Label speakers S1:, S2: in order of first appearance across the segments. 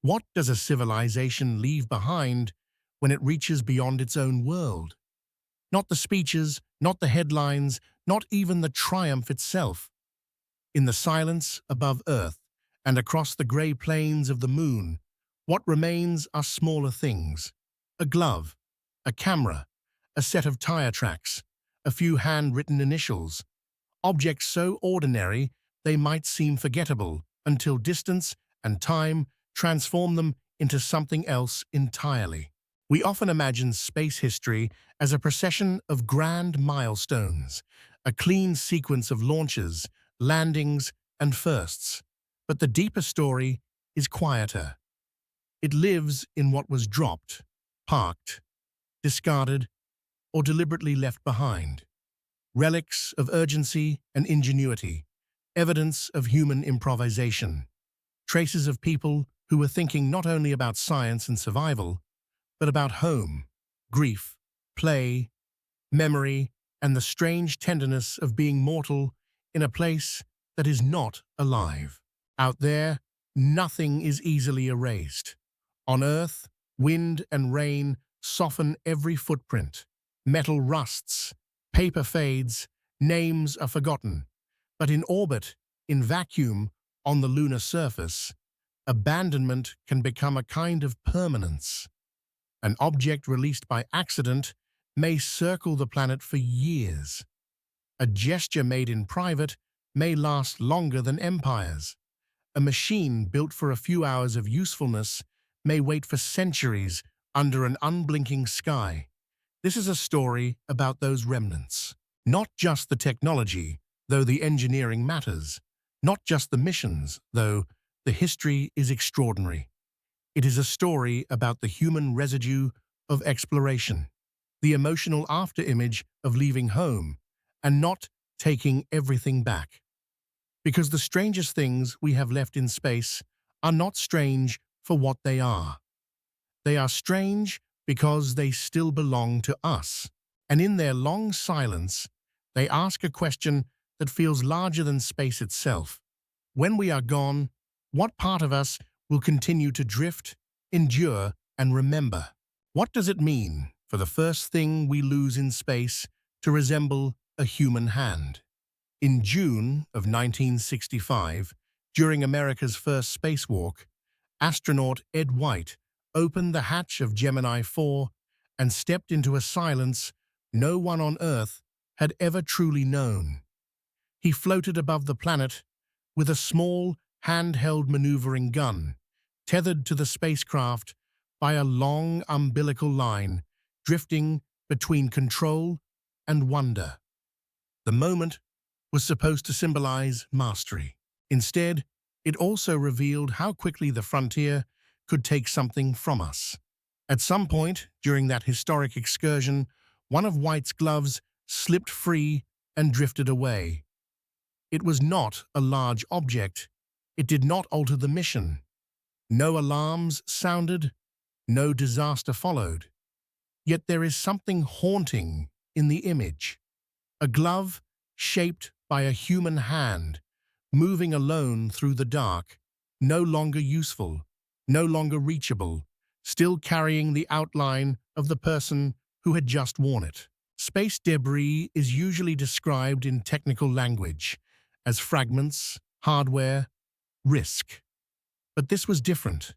S1: What does a civilization leave behind when it reaches beyond its own world? Not the speeches, not the headlines, not even the triumph itself. In the silence above Earth and across the grey plains of the moon, what remains are smaller things. A glove, a camera, a set of tire tracks, a few handwritten initials. Objects so ordinary they might seem forgettable until distance and time transform them into something else entirely. We often imagine space history as a procession of grand milestones, a clean sequence of launches, landings, and firsts. But the deeper story is quieter. It lives in what was dropped, parked, discarded, or deliberately left behind. Relics of urgency and ingenuity, evidence of human improvisation, traces of people who were thinking not only about science and survival, but about home, grief, play, memory, and the strange tenderness of being mortal in a place that is not alive. Out there, nothing is easily erased. On Earth, wind and rain soften every footprint. Metal rusts, paper fades, names are forgotten. But in orbit, in vacuum, on the lunar surface, abandonment can become a kind of permanence. An object released by accident may circle the planet for years. A gesture made in private may last longer than empires. A machine built for a few hours of usefulness may wait for centuries under an unblinking sky. This is a story about those remnants. Not just the technology, though the engineering matters. Not just the missions, though the history is extraordinary. It is a story about the human residue of exploration, the emotional afterimage of leaving home and not taking everything back. Because the strangest things we have left in space are not strange for what they are. They are strange because they still belong to us. And in their long silence, they ask a question that feels larger than space itself. When we are gone, what part of us will continue to drift, endure, and remember? What does it mean for the first thing we lose in space to resemble a human hand? In June of 1965, during America's first spacewalk, astronaut Ed White opened the hatch of Gemini 4 and stepped into a silence no one on Earth had ever truly known. He floated above the planet with a small, handheld maneuvering gun, tethered to the spacecraft by a long umbilical line, drifting between control and wonder. The moment was supposed to symbolize mastery. Instead, it also revealed how quickly the frontier could take something from us. At some point during that historic excursion, one of White's gloves slipped free and drifted away. It was not a large object. It did not alter the mission. No alarms sounded, no disaster followed. Yet there is something haunting in the image. A glove shaped by a human hand, moving alone through the dark, no longer useful, no longer reachable, still carrying the outline of the person who had just worn it. Space debris is usually described in technical language as fragments, hardware, risk. But this was different.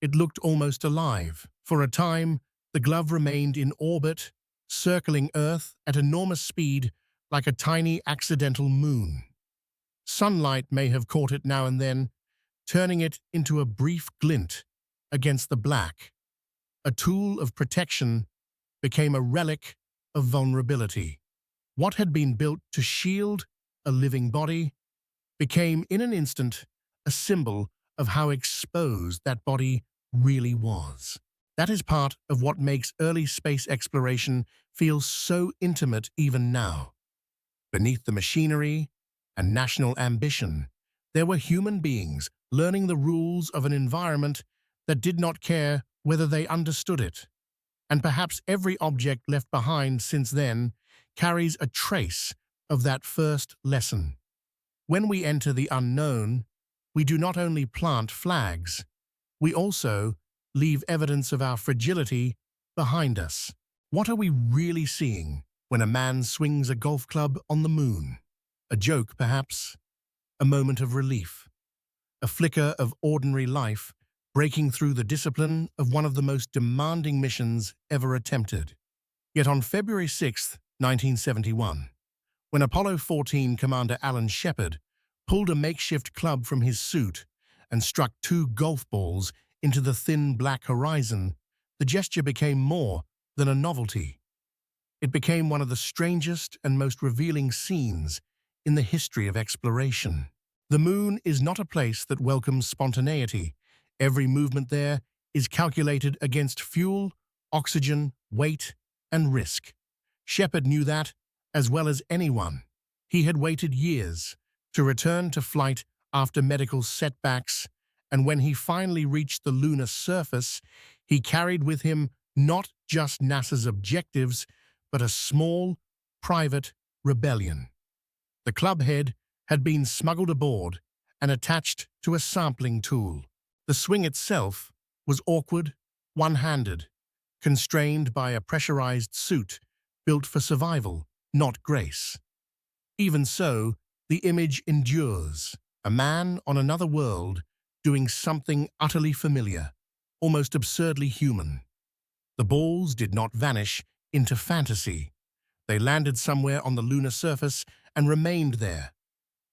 S1: It looked almost alive. For a time, the glove remained in orbit, circling Earth at enormous speed like a tiny accidental moon. Sunlight may have caught it now and then, turning it into a brief glint against the black. A tool of protection became a relic of vulnerability. What had been built to shield a living body became, in an instant, a symbol of how exposed that body really was. That is part of what makes early space exploration feel so intimate even now. Beneath the machinery and national ambition, there were human beings learning the rules of an environment that did not care whether they understood it. And perhaps every object left behind since then carries a trace of that first lesson. When we enter the unknown, we do not only plant flags, we also leave evidence of our fragility behind us. What are we really seeing when a man swings a golf club on the moon? A joke, perhaps? A moment of relief? A flicker of ordinary life breaking through the discipline of one of the most demanding missions ever attempted? Yet on February 6, 1971, when Apollo 14 Commander Alan Shepard pulled a makeshift club from his suit and struck two golf balls into the thin black horizon, the gesture became more than a novelty. It became one of the strangest and most revealing scenes in the history of exploration. The moon is not a place that welcomes spontaneity. Every movement there is calculated against fuel, oxygen, weight, and risk. Shepard knew that as well as anyone. He had waited years to return to flight after medical setbacks, and when he finally reached the lunar surface, he carried with him not just NASA's objectives, but a small, private rebellion. The club head had been smuggled aboard and attached to a sampling tool. The swing itself was awkward, one-handed, constrained by a pressurized suit built for survival, not grace. Even so, the image endures. A man on another world doing something utterly familiar, almost absurdly human. The balls did not vanish into fantasy. They landed somewhere on the lunar surface and remained there.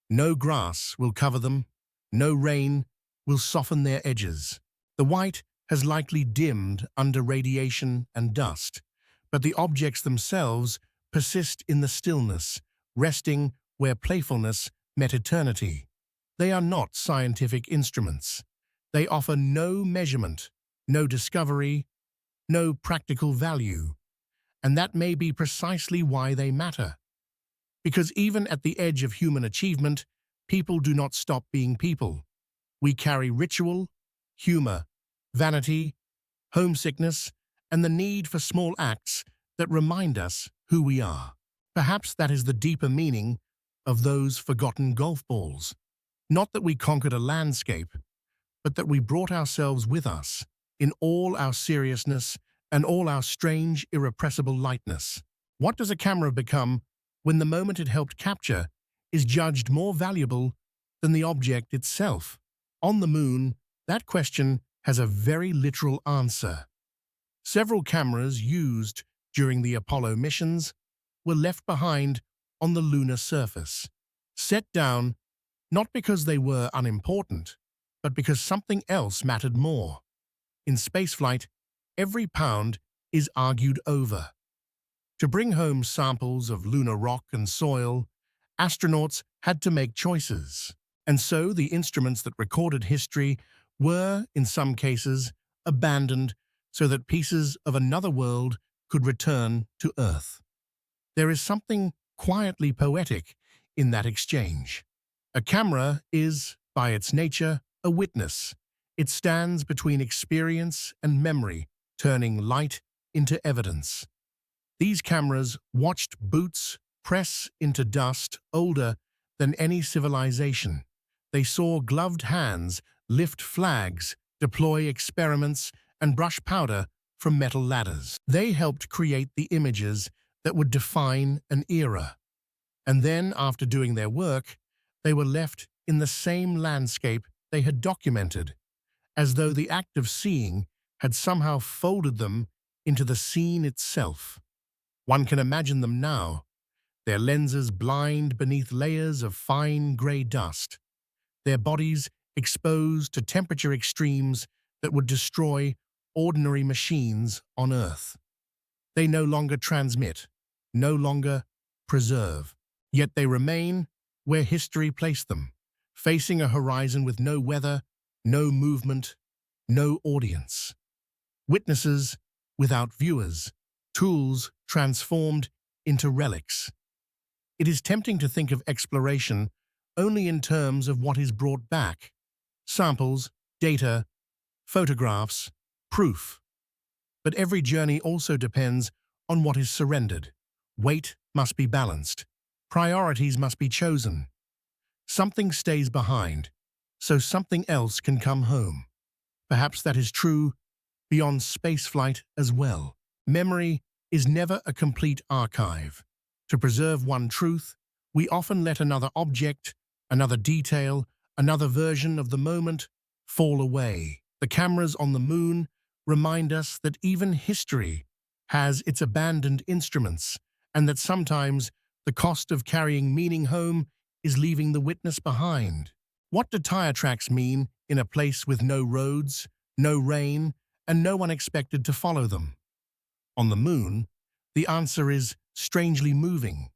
S1: No grass will cover them, no rain will soften their edges. The white has likely dimmed under radiation and dust, but the objects themselves persist in the stillness, resting where playfulness met eternity. They are not scientific instruments. They offer no measurement, no discovery, no practical value. And that may be precisely why they matter. Because even at the edge of human achievement, people do not stop being people. We carry ritual, humor, vanity, homesickness, and the need for small acts that remind us who we are. Perhaps that is the deeper meaning of those forgotten golf balls. Not that we conquered a landscape, but that we brought ourselves with us in all our seriousness and all our strange, irrepressible lightness. What does a camera become when the moment it helped capture is judged more valuable than the object itself? On the moon, that question has a very literal answer. Several cameras used during the Apollo missions were left behind on the lunar surface, set down not because they were unimportant, but because something else mattered more. In spaceflight, every pound is argued over. To bring home samples of lunar rock and soil, astronauts had to make choices. And so the instruments that recorded history were, in some cases, abandoned so that pieces of another world could return to Earth. There is something quietly poetic in that exchange. A camera is, by its nature, a witness. It stands between experience and memory, turning light into evidence. These cameras watched boots press into dust older than any civilization. They saw gloved hands lift flags, deploy experiments, and brush powder from metal ladders. They helped create the images that would define an era. And then, after doing their work, they were left in the same landscape they had documented, as though the act of seeing had somehow folded them into the scene itself. One can imagine them now, their lenses blind beneath layers of fine gray dust, their bodies exposed to temperature extremes that would destroy ordinary machines on Earth. They no longer transmit, no longer preserve, yet they remain where history placed them, facing a horizon with no weather, no movement, no audience. Witnesses without viewers, tools transformed into relics. It is tempting to think of exploration only in terms of what is brought back: samples, data, photographs, proof. But every journey also depends on what is surrendered. Weight must be balanced. Priorities must be chosen. Something stays behind, so something else can come home. perhaps that is true beyond spaceflight as well. Memory is never a complete archive. To preserve one truth, we often let another object, another detail, another version of the moment fall away. The cameras on the moon remind us that even history has its abandoned instruments, and that sometimes the cost of carrying meaning home is leaving the witness behind. What do tire tracks mean in a place with no roads, no rain, and no one expected to follow them? On the moon, the answer is strangely moving.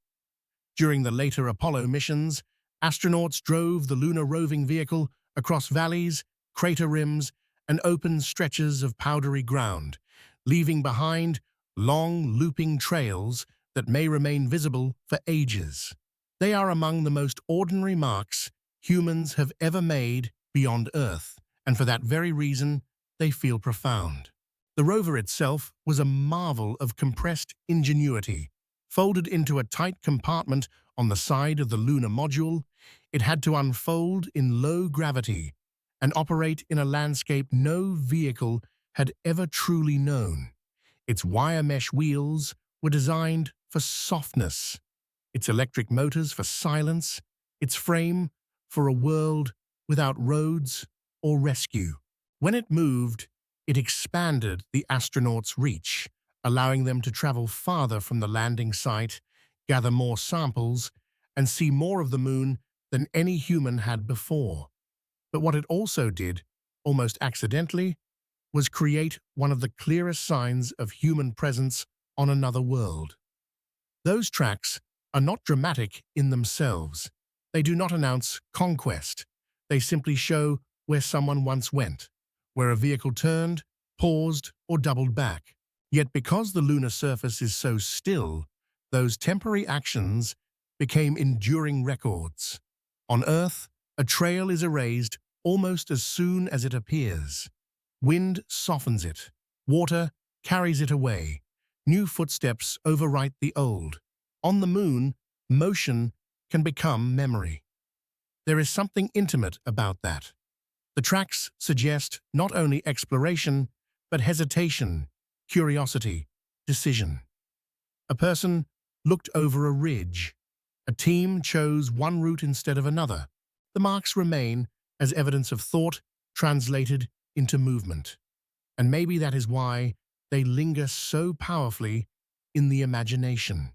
S1: During the later Apollo missions, astronauts drove the Lunar Roving Vehicle across valleys, crater rims, and open stretches of powdery ground, leaving behind long, looping trails that may remain visible for ages. They are among the most ordinary marks humans have ever made beyond Earth, and for that very reason, they feel profound. The rover itself was a marvel of compressed ingenuity. Folded into a tight compartment on the side of the lunar module, it had to unfold in low gravity and operate in a landscape no vehicle had ever truly known. Its wire mesh wheels were designed for softness, its electric motors for silence, its frame for a world without roads or rescue. When it moved, it expanded the astronauts' reach, allowing them to travel farther from the landing site, gather more samples, and see more of the moon than any human had before. But what it also did, almost accidentally, was create one of the clearest signs of human presence on another world. Those tracks are not dramatic in themselves. They do not announce conquest. They simply show where someone once went, where a vehicle turned, paused, or doubled back. Yet because the lunar surface is so still, those temporary actions became enduring records. On Earth, a trail is erased almost as soon as it appears. Wind softens it. Water carries it away. New footsteps overwrite the old. On the moon, motion can become memory. There is something intimate about that. The tracks suggest not only exploration, but hesitation, curiosity, decision. A person looked over a ridge. A team chose one route instead of another. The marks remain as evidence of thought translated into movement. And maybe that is why they linger so powerfully in the imagination.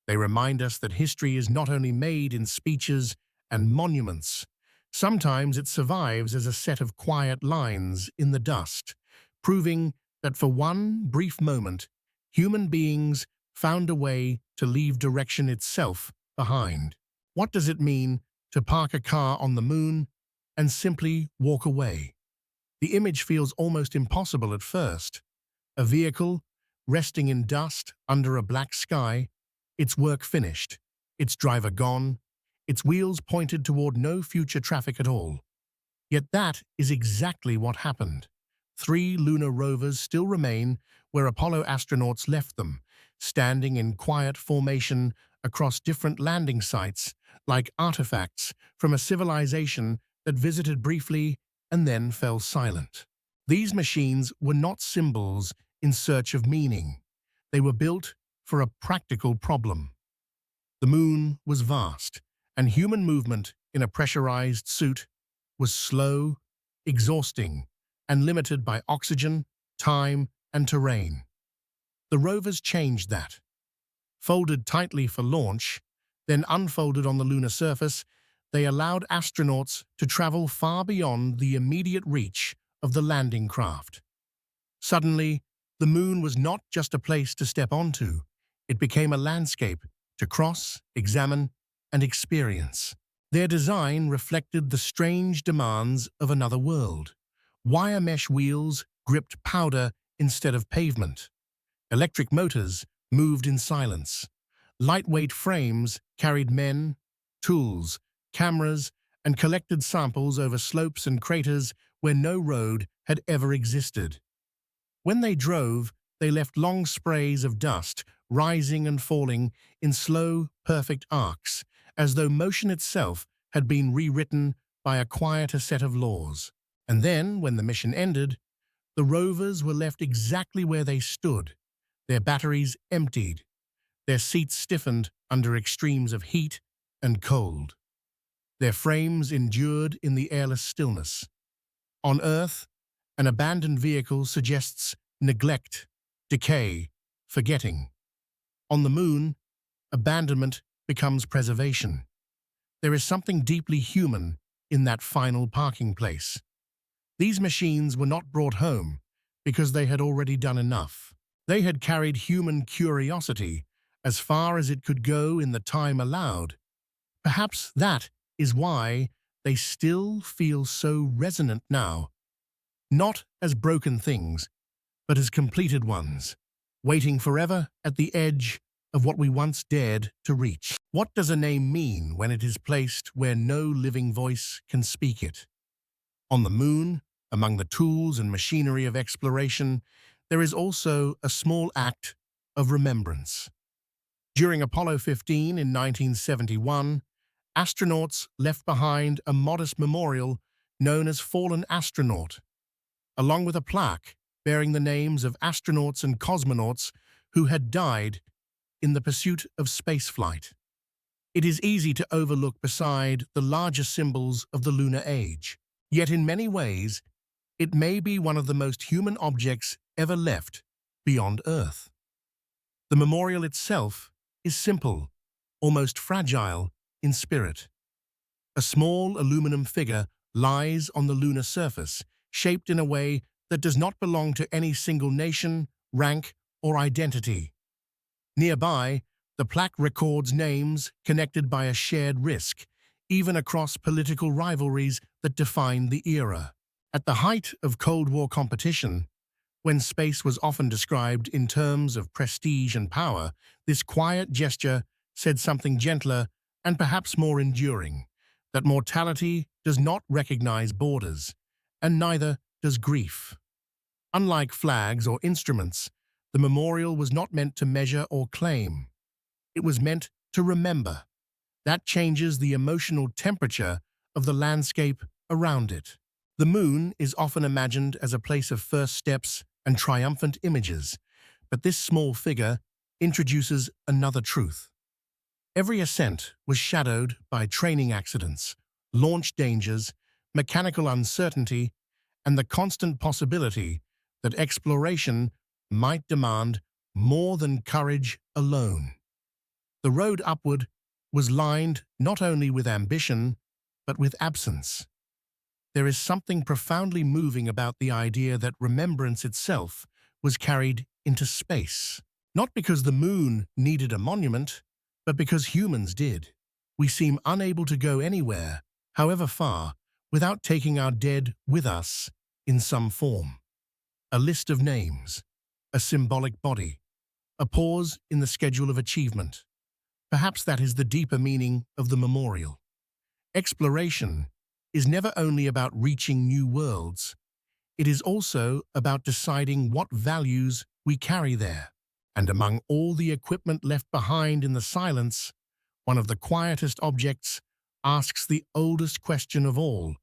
S1: They remind us that history is not only made in speeches and monuments. Sometimes it survives as a set of quiet lines in the dust, proving that for one brief moment, human beings found a way to leave direction itself behind. What does it mean to park a car on the moon and simply walk away? The image feels almost impossible at first. A vehicle resting in dust under a black sky, its work finished, its driver gone, its wheels pointed toward no future traffic at all. Yet that is exactly what happened. 3 lunar rovers still remain where Apollo astronauts left them, standing in quiet formation across different landing sites, like artifacts from a civilization that visited briefly and then fell silent. These machines were not symbols in search of meaning. They were built for a practical problem. The moon was vast, and human movement in a pressurized suit was slow, exhausting, and limited by oxygen, time, and terrain. The rovers changed that. Folded tightly for launch, then unfolded on the lunar surface, they allowed astronauts to travel far beyond the immediate reach of the landing craft. Suddenly, the moon was not just a place to step onto. It became a landscape to cross, examine, and experience. Their design reflected the strange demands of another world. Wire mesh wheels gripped powder instead of pavement. Electric motors moved in silence. Lightweight frames carried men, tools, cameras, and collected samples over slopes and craters where no road had ever existed. When they drove, they left long sprays of dust rising and falling in slow, perfect arcs, as though motion itself had been rewritten by a quieter set of laws. And then, when the mission ended, the rovers were left exactly where they stood, their batteries emptied, their seats stiffened under extremes of heat and cold. Their frames endured in the airless stillness. On Earth, an abandoned vehicle suggests neglect, decay, forgetting. On the Moon, abandonment becomes preservation. There is something deeply human in that final parking place. These machines were not brought home because they had already done enough. They had carried human curiosity as far as it could go in the time allowed. Perhaps that is why they still feel so resonant now. Not as broken things, but as completed ones, waiting forever at the edge of what we once dared to reach. What does a name mean when it is placed where no living voice can speak it? On the Moon, among the tools and machinery of exploration, there is also a small act of remembrance. During Apollo 15 in 1971, astronauts left behind a modest memorial known as Fallen Astronaut, along with a plaque bearing the names of astronauts and cosmonauts who had died in the pursuit of spaceflight. It is easy to overlook beside the larger symbols of the lunar age, yet in many ways, it may be one of the most human objects ever left beyond Earth. The memorial itself is simple, almost fragile in spirit. A small aluminum figure lies on the lunar surface, shaped in a way that does not belong to any single nation, rank, or identity. Nearby, the plaque records names connected by a shared risk, even across political rivalries that defined the era. At the height of Cold War competition, when space was often described in terms of prestige and power, this quiet gesture said something gentler and perhaps more enduring, that mortality does not recognize borders, and neither does grief. Unlike flags or instruments, the memorial was not meant to measure or claim. It was meant to remember. That changes the emotional temperature of the landscape around it. The Moon is often imagined as a place of first steps and triumphant images, but this small figure introduces another truth. Every ascent was shadowed by training accidents, launch dangers, mechanical uncertainty, and the constant possibility that exploration might demand more than courage alone. The road upward was lined not only with ambition, but with absence. There is something profoundly moving about the idea that remembrance itself was carried into space. Not because the Moon needed a monument, but because humans did. We seem unable to go anywhere, however far, without taking our dead with us in some form. A list of names, a symbolic body, a pause in the schedule of achievement. Perhaps that is the deeper meaning of the memorial. Exploration is never only about reaching new worlds, it is also about deciding what values we carry there. And among all the equipment left behind in the silence, one of the quietest objects asks the oldest question of all: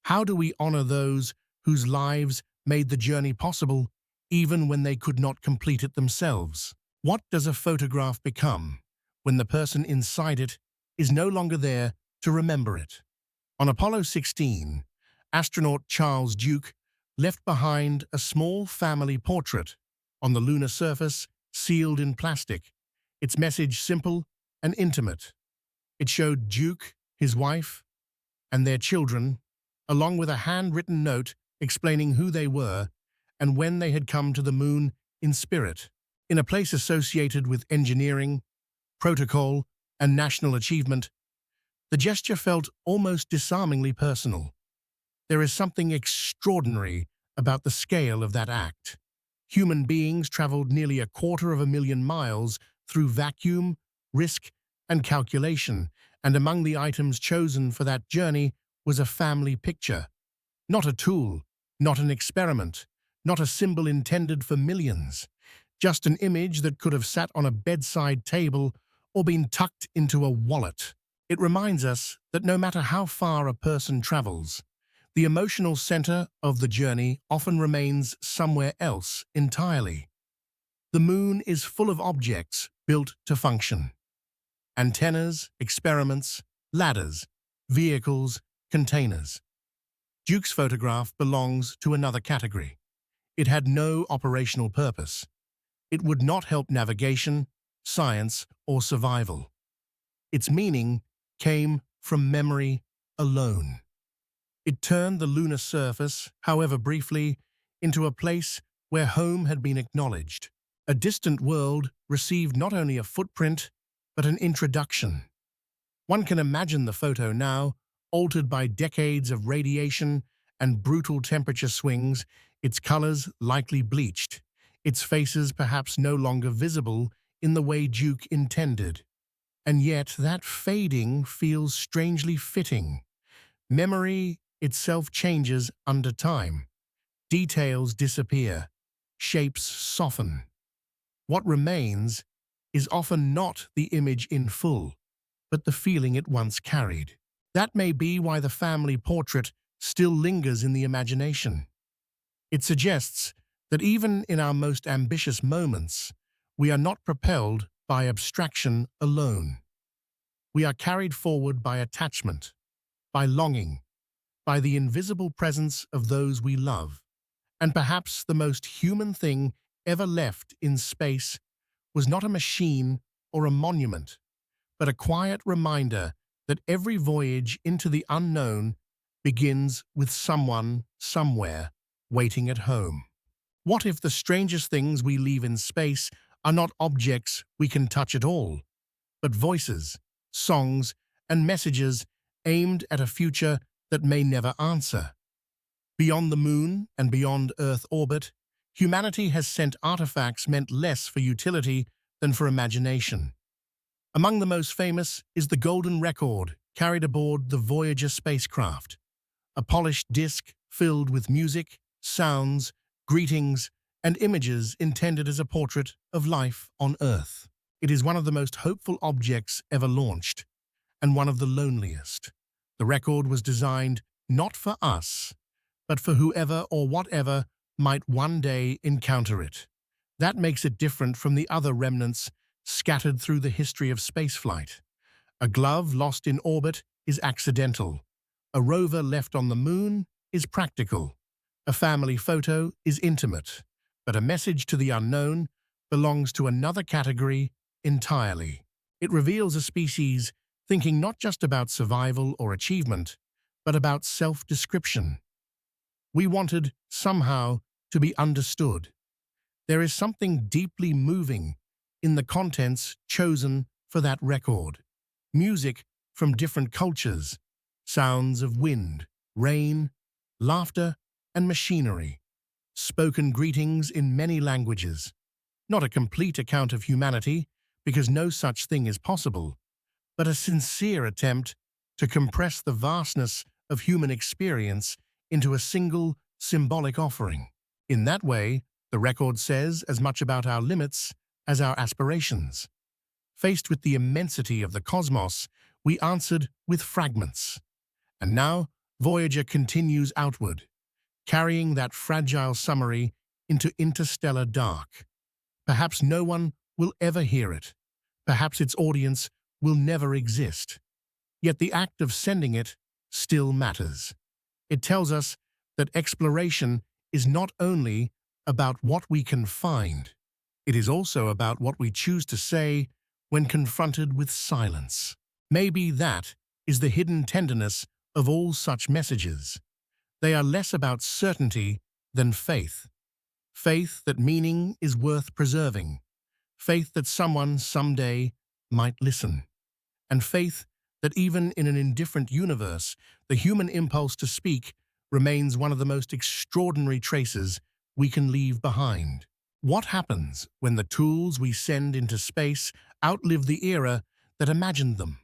S1: how do we honor those whose lives made the journey possible, even when they could not complete it themselves? What does a photograph become when the person inside it is no longer there to remember it? On Apollo 16, astronaut Charles Duke left behind a small family portrait on the lunar surface, sealed in plastic, its message simple and intimate. It showed Duke, his wife, and their children, along with a handwritten note explaining who they were and when they had come to the Moon in spirit. In a place associated with engineering, protocol, and national achievement, the gesture felt almost disarmingly personal. There is something extraordinary about the scale of that act. Human beings traveled nearly 250,000 miles through vacuum, risk, and calculation, and among the items chosen for that journey was a family picture. Not a tool, not an experiment, not a symbol intended for millions. Just an image that could have sat on a bedside table or been tucked into a wallet. It reminds us that no matter how far a person travels, The emotional center of the journey often remains somewhere else entirely. The moon is full of objects built to function. Antennas, experiments, ladders, vehicles, containers. Duke's photograph belongs to another category. It had no operational purpose. It would not help navigation, science, or survival. Its meaning came from memory alone. It turned the lunar surface, however briefly, into a place where home had been acknowledged. A distant world received not only a footprint, but an introduction. One can imagine the photo now, altered by decades of radiation and brutal temperature swings, its colors likely bleached, its faces perhaps no longer visible in the way Duke intended. And yet that fading feels strangely fitting. Memory itself changes under time. Details disappear. Shapes soften. What remains is often not the image in full, but the feeling it once carried. That may be why the family portrait still lingers in the imagination. It suggests that even in our most ambitious moments, we are not propelled by abstraction alone. We are carried forward by attachment, by longing, by the invisible presence of those we love. And perhaps the most human thing ever left in space was not a machine or a monument, but a quiet reminder that every voyage into the unknown begins with someone, somewhere, waiting at home. What if the strangest things we leave in space are not objects we can touch at all, but voices, songs, and messages aimed at a future that may never answer? Beyond the moon and beyond Earth orbit, humanity has sent artifacts meant less for utility than for imagination. Among the most famous is the golden record carried aboard the Voyager spacecraft, a polished disc filled with music, sounds, greetings, and images intended as a portrait of life on Earth. It is one of the most hopeful objects ever launched, and one of the loneliest. The record was designed not for us, but for whoever or whatever might one day encounter it. That makes it different from the other remnants scattered through the history of spaceflight. A glove lost in orbit is accidental. A rover left on the moon is practical. A family photo is intimate. But a message to the unknown belongs to another category entirely. It reveals a species thinking not just about survival or achievement, but about self-description. We wanted, somehow, to be understood. There is something deeply moving in the contents chosen for that record. Music from different cultures, sounds of wind, rain, laughter, and machinery. Spoken greetings in many languages. Not a complete account of humanity, because no such thing is possible, but a sincere attempt to compress the vastness of human experience into a single, symbolic offering. In that way, the record says as much about our limits as our aspirations. Faced with the immensity of the cosmos, we answered with fragments. And now, Voyager continues outward, carrying that fragile summary into interstellar dark. Perhaps no one will ever hear it. Perhaps its audience will never exist. Yet the act of sending it still matters. It tells us that exploration is not only about what we can find, it is also about what we choose to say when confronted with silence. Maybe that is the hidden tenderness of all such messages. They are less about certainty than faith. Faith that meaning is worth preserving. Faith that someone someday might listen. And faith that even in an indifferent universe, the human impulse to speak remains one of the most extraordinary traces we can leave behind. What happens when the tools we send into space outlive the era that imagined them?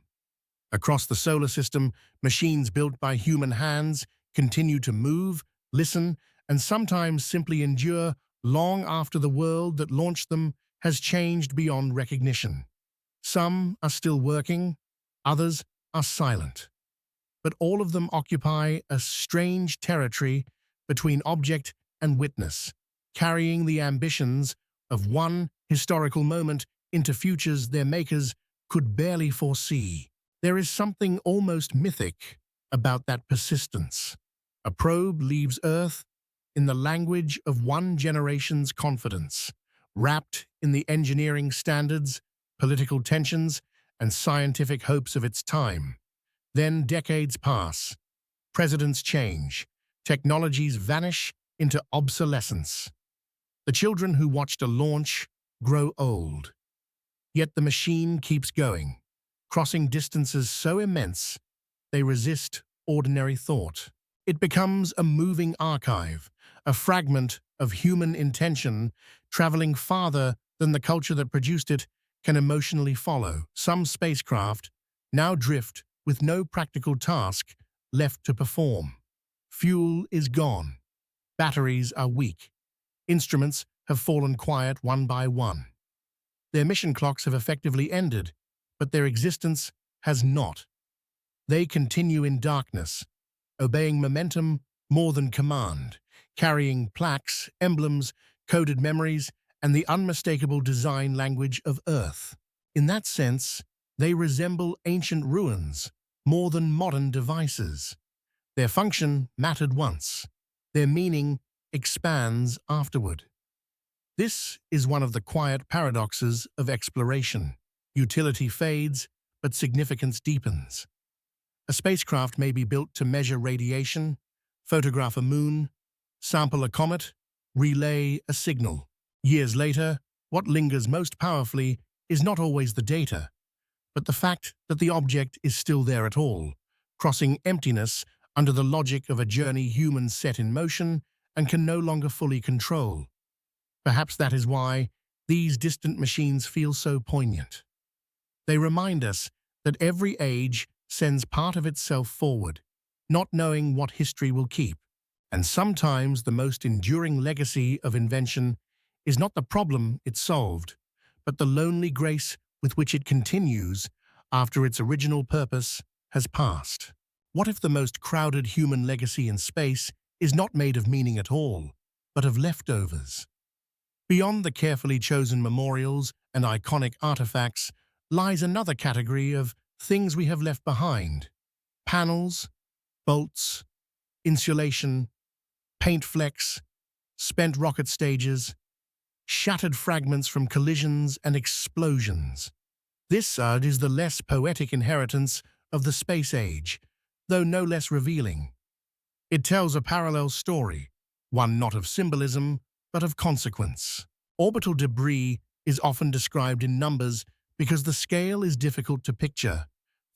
S1: Across the solar system, machines built by human hands continue to move, listen, and sometimes simply endure long after the world that launched them has changed beyond recognition. Some are still working, others are silent. but all of them occupy a strange territory between object and witness, carrying the ambitions of one historical moment into futures their makers could barely foresee. There is something almost mythic about that persistence. A probe leaves Earth in the language of one generation's confidence, wrapped in the engineering standards, political tensions, and scientific hopes of its time. Then decades pass, presidents change, technologies vanish into obsolescence. The children who watched a launch grow old. Yet the machine keeps going, crossing distances so immense they resist ordinary thought. It becomes a moving archive, a fragment of human intention traveling farther than the culture that produced it can emotionally follow. Some spacecraft now drift with no practical task left to perform. Fuel is gone. Batteries are weak. Instruments have fallen quiet one by one. Their mission clocks have effectively ended, but their existence has not. They continue in darkness, obeying momentum more than command, carrying plaques, emblems, coded memories, and the unmistakable design language of Earth. In that sense, they resemble ancient ruins more than modern devices. Their function mattered once. Their meaning expands afterward. This is one of the quiet paradoxes of exploration. Utility fades, but significance deepens. A spacecraft may be built to measure radiation, photograph a moon, sample a comet, relay a signal. Years later, what lingers most powerfully is not always the data, but the fact that the object is still there at all, crossing emptiness under the logic of a journey humans set in motion and can no longer fully control. Perhaps that is why these distant machines feel so poignant. They remind us that every age sends part of itself forward, not knowing what history will keep. And sometimes the most enduring legacy of invention is not the problem it solved, but the lonely grace with which it continues after its original purpose has passed. What if the most crowded human legacy in space is not made of meaning at all, but of leftovers? Beyond the carefully chosen memorials and iconic artifacts lies another category of things we have left behind. Panels, bolts, insulation, paint flecks, spent rocket stages, shattered fragments from collisions and explosions. This is the less poetic inheritance of the space age, though no less revealing. It tells a parallel story, one not of symbolism, but of consequence. Orbital debris is often described in numbers because the scale is difficult to picture.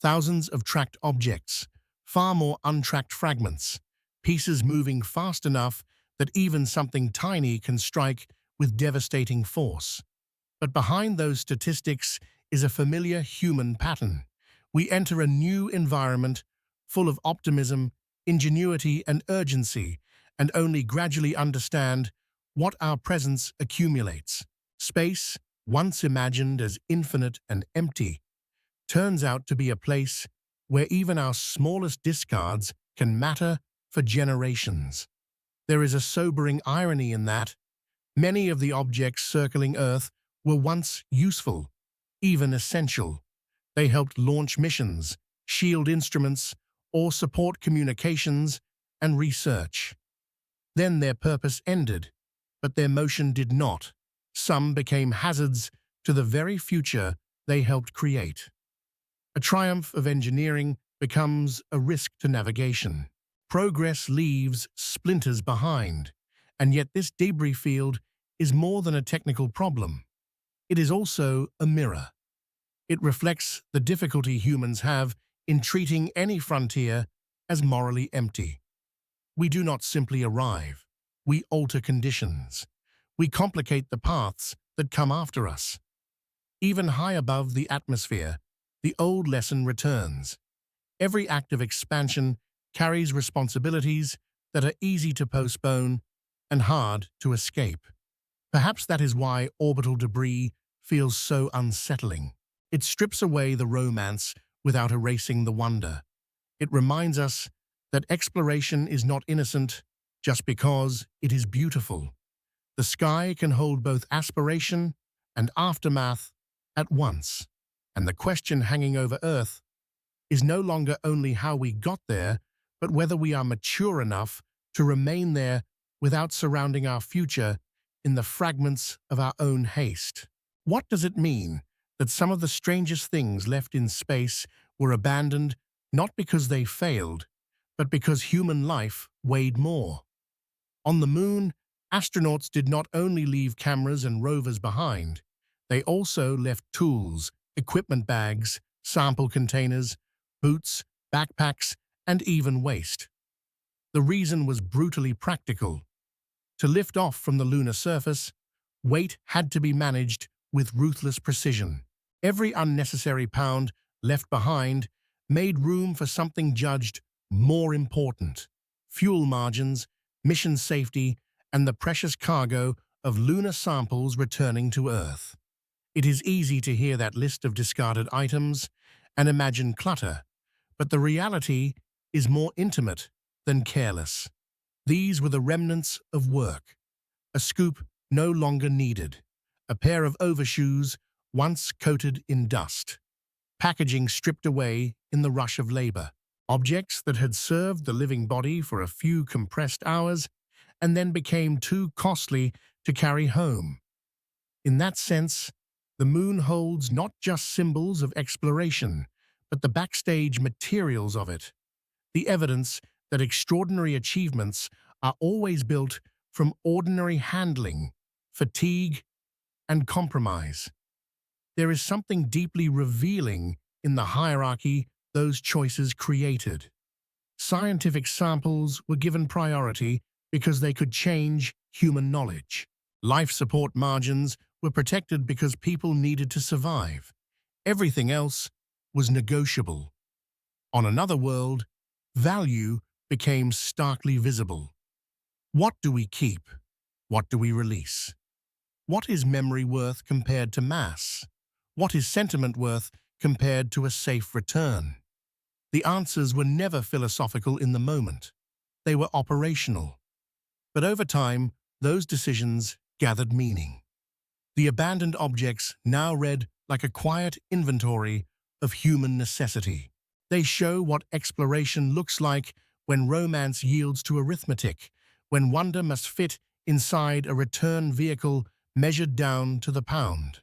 S1: Thousands of tracked objects, far more untracked fragments, pieces moving fast enough that even something tiny can strike with devastating force. But behind those statistics is a familiar human pattern. We enter a new environment full of optimism, ingenuity, and urgency, and only gradually understand what our presence accumulates. Space, once imagined as infinite and empty, turns out to be a place where even our smallest discards can matter for generations. There is a sobering irony in that many of the objects circling Earth were once useful, even essential. They helped launch missions, shield instruments, or support communications and research. Then their purpose ended, but their motion did not. Some became hazards to the very future they helped create. A triumph of engineering becomes a risk to navigation. Progress leaves splinters behind, and yet this debris field is more than a technical problem. It is also a mirror. It reflects the difficulty humans have in treating any frontier as morally empty. We do not simply arrive. We alter conditions. We complicate the paths that come after us. Even high above the atmosphere, the old lesson returns. Every act of expansion carries responsibilities that are easy to postpone and hard to escape. Perhaps that is why orbital debris feels so unsettling. It strips away the romance without erasing the wonder. It reminds us that exploration is not innocent just because it is beautiful. The sky can hold both aspiration and aftermath at once. And the question hanging over Earth is no longer only how we got there, but whether we are mature enough to remain there without surrounding our future in the fragments of our own haste. What does it mean that some of the strangest things left in space were abandoned not because they failed, but because human life weighed more? On the Moon, astronauts did not only leave cameras and rovers behind, they also left tools, equipment bags, sample containers, boots, backpacks, and even waste. The reason was brutally practical. To lift off from the lunar surface, weight had to be managed with ruthless precision. Every unnecessary pound left behind made room for something judged more important: fuel margins, mission safety, and the precious cargo of lunar samples returning to Earth. It is easy to hear that list of discarded items and imagine clutter, but the reality is more intimate than careless. These were the remnants of work: a scoop no longer needed, a pair of overshoes once coated in dust, packaging stripped away in the rush of labor, objects that had served the living body for a few compressed hours and then became too costly to carry home. In that sense, the Moon holds not just symbols of exploration, but the backstage materials of it, the evidence that extraordinary achievements are always built from ordinary handling, fatigue, and compromise. There is something deeply revealing in the hierarchy those choices created. Scientific samples were given priority because they could change human knowledge. Life support margins were protected because people needed to survive. Everything else was negotiable. On another world, value became starkly visible. What do we keep? What do we release? What is memory worth compared to mass? What is sentiment worth compared to a safe return? The answers were never philosophical in the moment. They were operational. But over time, those decisions gathered meaning. The abandoned objects now read like a quiet inventory of human necessity. They show what exploration looks like when romance yields to arithmetic, when wonder must fit inside a return vehicle measured down to the pound.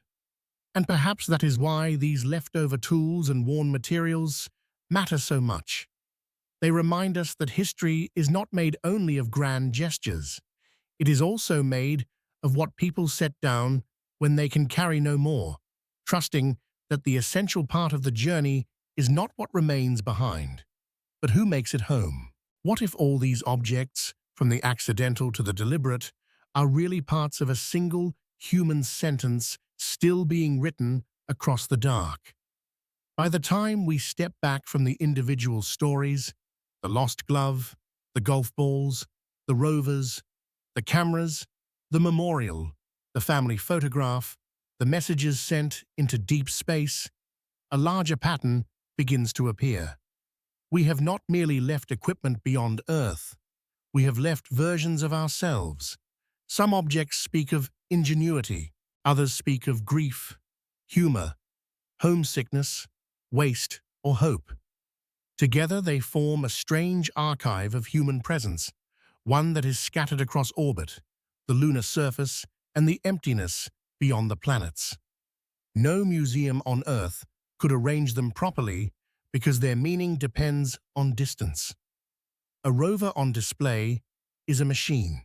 S1: And perhaps that is why these leftover tools and worn materials matter so much. They remind us that history is not made only of grand gestures. It is also made of what people set down when they can carry no more, trusting that the essential part of the journey is not what remains behind, but who makes it home. What if all these objects, from the accidental to the deliberate, are really parts of a single human sentence still being written across the dark? By the time we step back from the individual stories, the lost glove, the golf balls, the rovers, the cameras, the memorial, the family photograph, the messages sent into deep space, a larger pattern begins to appear. We have not merely left equipment beyond Earth, we have left versions of ourselves. Some objects speak of ingenuity, others speak of grief, humor, homesickness, waste, or hope. Together they form a strange archive of human presence, one that is scattered across orbit, the lunar surface, and the emptiness beyond the planets. No museum on Earth could arrange them properly because their meaning depends on distance. A rover on display is a machine.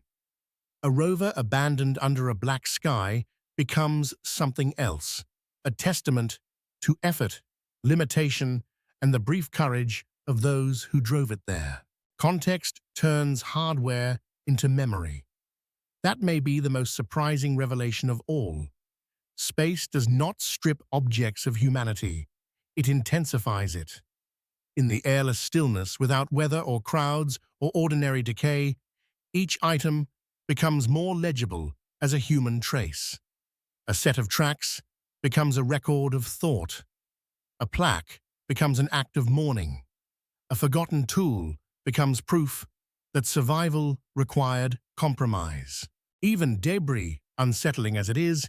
S1: A rover abandoned under a black sky becomes something else, a testament to effort, limitation, and the brief courage of those who drove it there. Context turns hardware into memory. That may be the most surprising revelation of all. Space does not strip objects of humanity. It intensifies it. In the airless stillness, without weather or crowds or ordinary decay, each item becomes more legible as a human trace. A set of tracks becomes a record of thought. A plaque becomes an act of mourning. A forgotten tool becomes proof that survival required compromise. Even debris, unsettling as it is,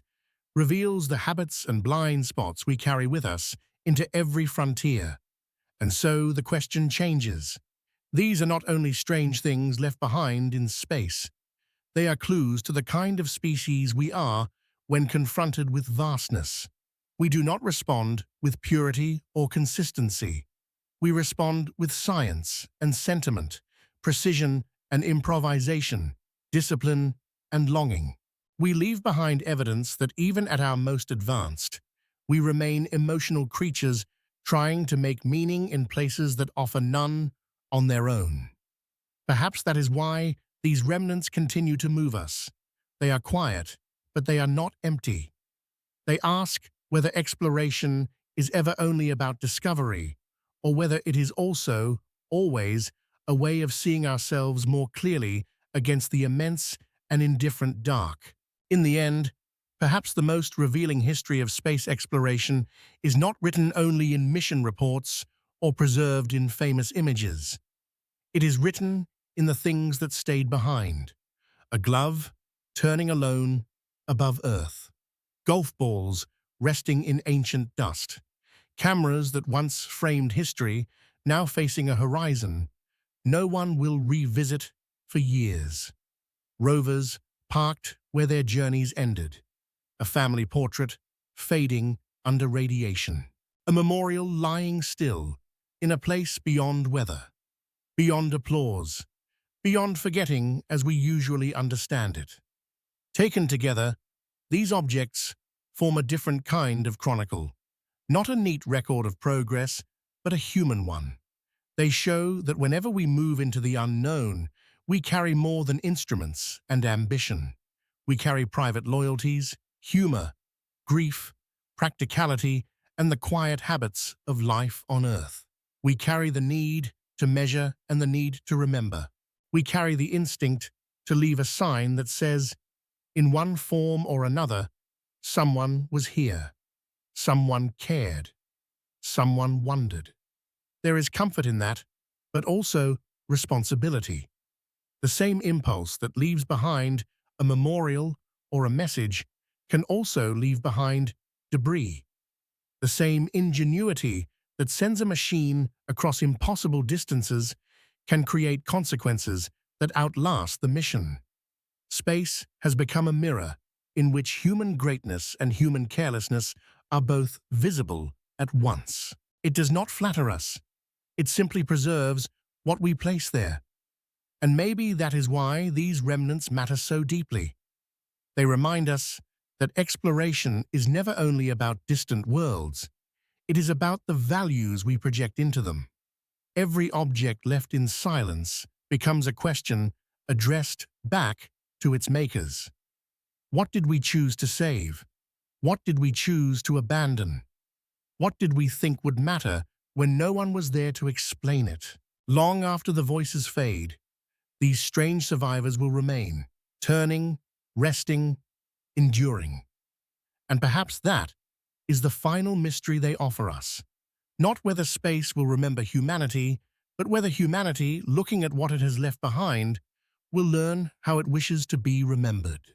S1: reveals the habits and blind spots we carry with us into every frontier. And so the question changes. These are not only strange things left behind in space. They are clues to the kind of species we are when confronted with vastness. We do not respond with purity or consistency. We respond with science and sentiment, precision and improvisation, discipline and longing. We leave behind evidence that even at our most advanced, we remain emotional creatures trying to make meaning in places that offer none on their own. Perhaps that is why these remnants continue to move us. They are quiet, but they are not empty. They ask whether exploration is ever only about discovery, or whether it is also, always, a way of seeing ourselves more clearly against the immense and indifferent dark. In the end, perhaps the most revealing history of space exploration is not written only in mission reports or preserved in famous images. It is written in the things that stayed behind. A glove turning alone above Earth. Golf balls resting in ancient dust. Cameras that once framed history, now facing a horizon no one will revisit for years. Rovers parked where their journeys ended. A family portrait fading under radiation. A memorial lying still in a place beyond weather, beyond applause, beyond forgetting as we usually understand it. Taken together, these objects form a different kind of chronicle. Not a neat record of progress, but a human one. They show that whenever we move into the unknown, we carry more than instruments and ambition. We carry private loyalties, humor, grief, practicality, and the quiet habits of life on Earth. We carry the need to measure and the need to remember. We carry the instinct to leave a sign that says, in one form or another, someone was here, someone cared, someone wondered. There is comfort in that, but also responsibility. The same impulse that leaves behind a memorial or a message can also leave behind debris. The same ingenuity that sends a machine across impossible distances can create consequences that outlast the mission. Space has become a mirror in which human greatness and human carelessness are both visible at once. It does not flatter us. It simply preserves what we place there. And maybe that is why these remnants matter so deeply. They remind us that exploration is never only about distant worlds, it is about the values we project into them. Every object left in silence becomes a question addressed back to its makers. What did we choose to save? What did we choose to abandon? What did we think would matter when no one was there to explain it? Long after the voices fade, these strange survivors will remain, turning, resting, enduring. And perhaps that is the final mystery they offer us. Not whether space will remember humanity, but whether humanity, looking at what it has left behind, will learn how it wishes to be remembered.